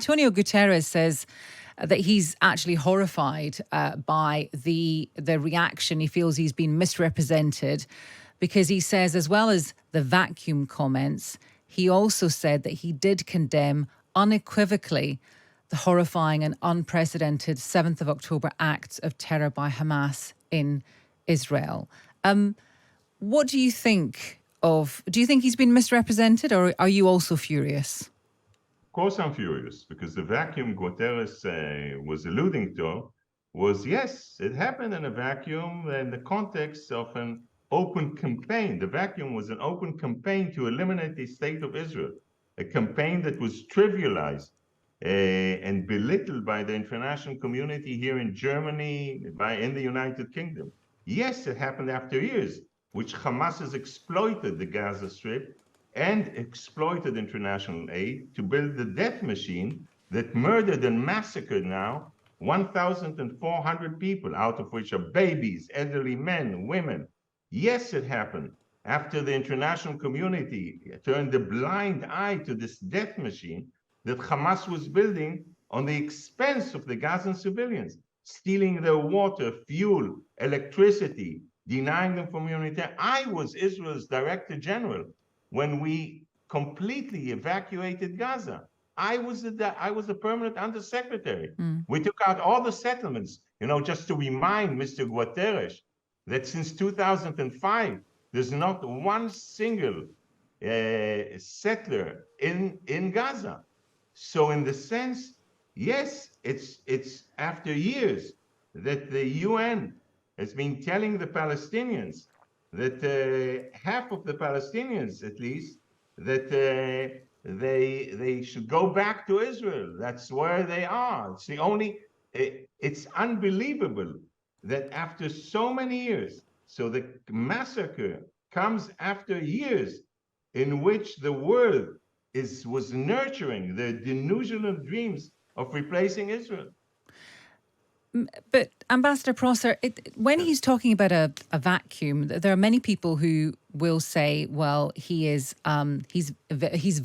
Antionio Guterres says that he's actually horrified by the reaction. He feels he's been misrepresented because he says, as well as the vacuum comments, he also said that he did condemn unequivocally the horrifying and unprecedented 7th of October acts of terror by Hamas in Israel. What do you think do you think he's been misrepresented, or are you also furious? Of course I'm furious, because the vacuum Guterres was alluding to was, yes, it happened in a vacuum in the context of an open campaign. The vacuum was an open campaign to eliminate the state of Israel, a campaign that was trivialized and belittled by the international community here in Germany, in the United Kingdom. Yes, it happened after years, which Hamas has exploited the Gaza Strip and exploited international aid to build the death machine that murdered and massacred now 1,400 people, out of which are babies, elderly men, women. Yes, it happened after the international community turned a blind eye to this death machine that Hamas was building on the expense of the Gazan civilians, stealing their water, fuel, electricity, denying them from humanitarian. I was Israel's director general when we completely evacuated Gaza. I was the permanent undersecretary. We took out all the settlements, just to remind Mr. Guterres that since 2005, there's not one single settler in Gaza. So in the sense, yes, it's after years that the UN has been telling the Palestinians that half of the Palestinians, at least, that they should go back to Israel. That's where they are. It's unbelievable that after so many years, so the massacre comes after years in which the world was nurturing the delusional dreams of replacing Israel. But Ambassador Prosser, when he's talking about a vacuum, there are many people who will say, "Well, he's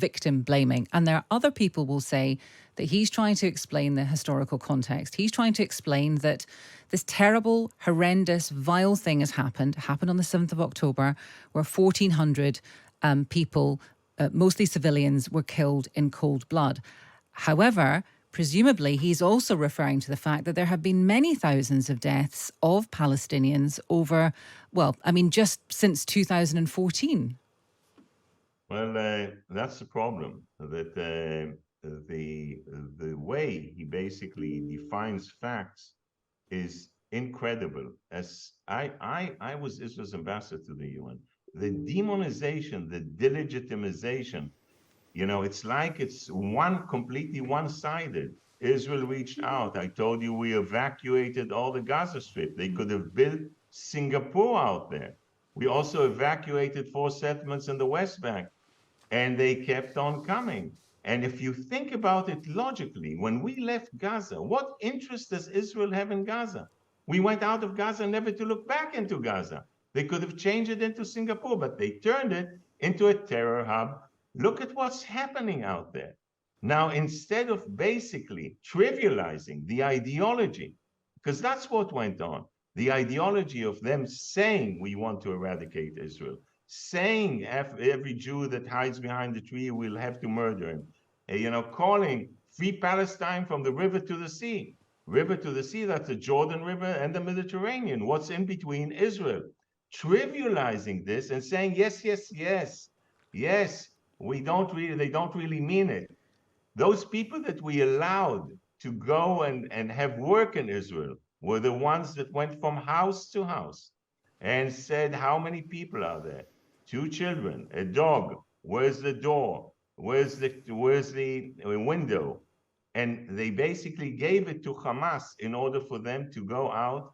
victim blaming," and there are other people will say that he's trying to explain the historical context. He's trying to explain that this terrible, horrendous, vile thing happened on the 7th of October, where 1,400 people, mostly civilians, were killed in cold blood. However, presumably, he's also referring to the fact that there have been many thousands of deaths of Palestinians over, just since 2014. Well, that's the problem, that the way he basically defines facts is incredible. As I was Israel's ambassador to the UN, the demonization, the delegitimization, it's like it's completely one-sided. Israel reached out. I told you we evacuated all the Gaza Strip. They could have built Singapore out there. We also evacuated 4 settlements in the West Bank, and they kept on coming. And if you think about it logically, when we left Gaza, what interest does Israel have in Gaza? We went out of Gaza never to look back into Gaza. They could have changed it into Singapore, but they turned it into a terror hub. Look at what's happening out there. Now, instead of basically trivializing the ideology, because that's what went on, the ideology of them saying we want to eradicate Israel, saying every Jew that hides behind the tree, we'll have to murder him, calling free Palestine from the river to the sea. River to the sea, that's the Jordan River and the Mediterranean. What's in between? Israel. Trivializing this and saying, yes, yes, yes, yes, they don't really mean it. Those people that we allowed to go and have work in Israel were the ones that went from house to house and said, how many people are there? 2 children, a dog, where's the door? Where's the window? And they basically gave it to Hamas in order for them to go out,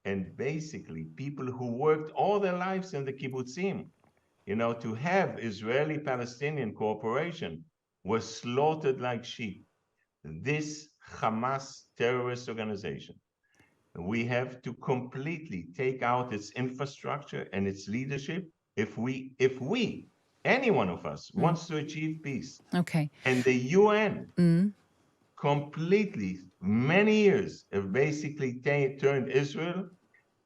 and basically people who worked all their lives in the kibbutzim, to have Israeli-Palestinian cooperation, were slaughtered like sheep. This Hamas terrorist organization, we have to completely take out its infrastructure and its leadership if we, any one of us, wants to achieve peace. Okay. And the UN completely, many years, have basically turned Israel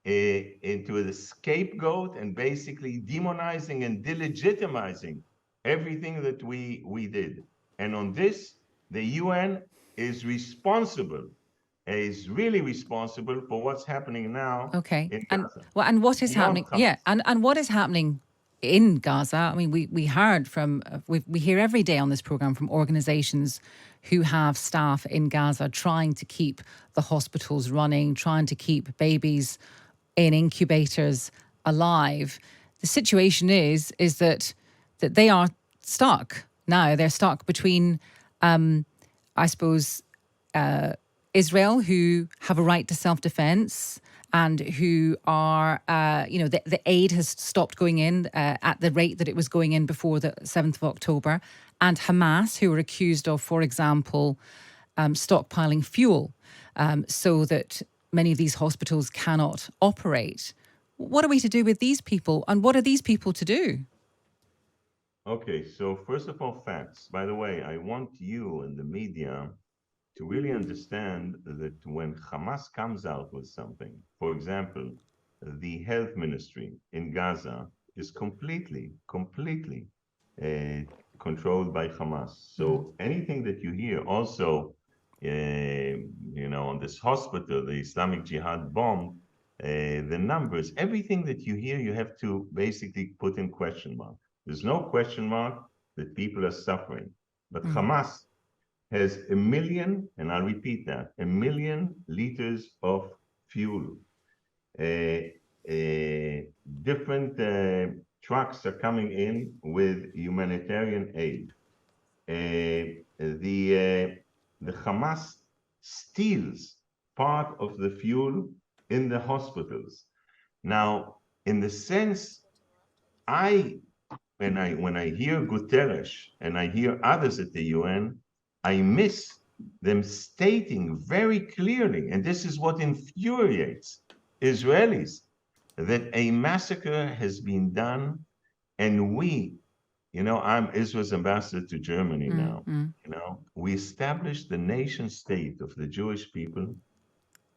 into the scapegoat and basically demonizing and delegitimizing everything that we did. And on this, the UN is responsible, is really responsible for what's happening now in And Gaza. and what is Beyond happening? Yeah, Hamas. and what is happening in Gaza? I mean, we heard from we hear every day on this program from organizations who have staff in Gaza trying to keep the hospitals running, trying to keep babies in incubators alive. The situation is that they are stuck now. They're stuck between, I suppose, Israel, who have a right to self-defense and who are, the aid has stopped going in at the rate that it was going in before the 7th of October, and Hamas, who are accused of, for example, stockpiling fuel so that many of these hospitals cannot operate. What are we to do with these people, and what are these people to do? Okay, so first of all, facts. By the way, I want you and the media to really understand that when Hamas comes out with something, for example, the health ministry in Gaza is completely controlled by Hamas. So anything that you hear also, on this hospital, the Islamic Jihad bomb, the numbers, everything that you hear, you have to basically put in question mark. There's no question mark that people are suffering. But Hamas has 1 million, and I'll repeat that, 1 million liters of fuel. Different trucks are coming in with humanitarian aid. The Hamas steals part of the fuel in the hospitals. Now, in the sense, when I hear Guterres and I hear others at the UN, I miss them stating very clearly, and this is what infuriates Israelis, that a massacre has been done, and I'm Israel's ambassador to Germany now. We established the nation state of the Jewish people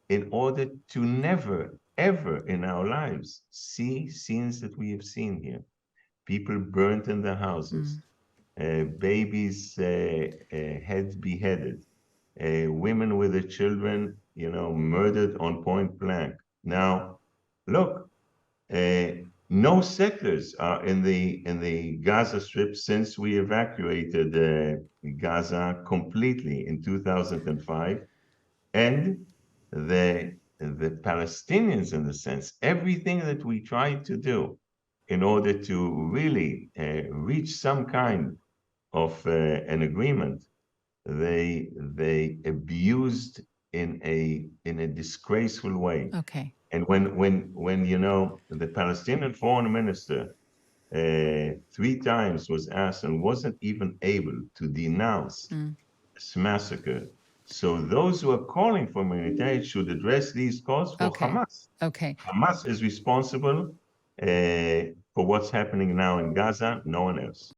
in order to never, ever in our lives see scenes that we have seen here. People burnt in their houses, babies' heads beheaded, women with their children, murdered on point blank. Now, look, no settlers are in the Gaza Strip since we evacuated Gaza completely in 2005, and the Palestinians, in the sense, everything that we tried to do in order to really reach some kind of an agreement, they abused in a disgraceful way. Okay. And when the Palestinian foreign minister 3 times was asked and wasn't even able to denounce this massacre. So those who are calling for humanitarian should address these calls for Hamas. Okay. Hamas is responsible for what's happening now in Gaza, no one else.